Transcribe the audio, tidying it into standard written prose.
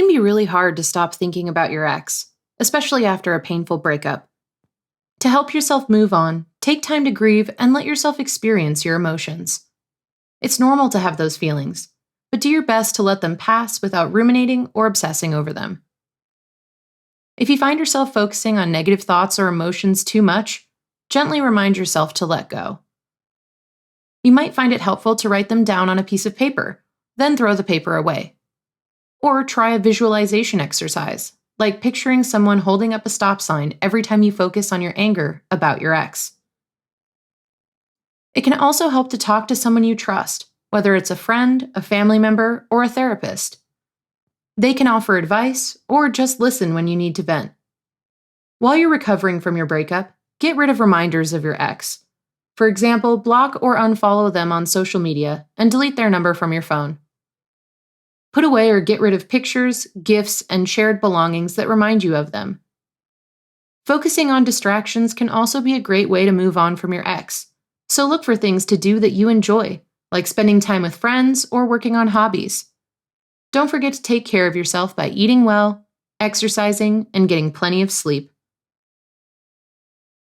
can be really hard to stop thinking about your ex, especially after a painful breakup. To help yourself move on, take time to grieve and let yourself experience your emotions. It's normal to have those feelings, but do your best to let them pass without ruminating or obsessing over them. If you find yourself focusing on negative thoughts or emotions too much, gently remind yourself to let go. You might find it helpful to write them down on a piece of paper, then throw the paper away. Or try a visualization exercise, like picturing someone holding up a stop sign every time you focus on your anger about your ex. It can also help to talk to someone you trust, whether it's a friend, a family member, or a therapist. They can offer advice or just listen when you need to vent. While you're recovering from your breakup, get rid of reminders of your ex. For example, block or unfollow them on social media and delete their number from your phone. Put away or get rid of pictures, gifts, and shared belongings that remind you of them. Focusing on distractions can also be a great way to move on from your ex, so look for things to do that you enjoy, like spending time with friends or working on hobbies. Don't forget to take care of yourself by eating well, exercising, and getting plenty of sleep.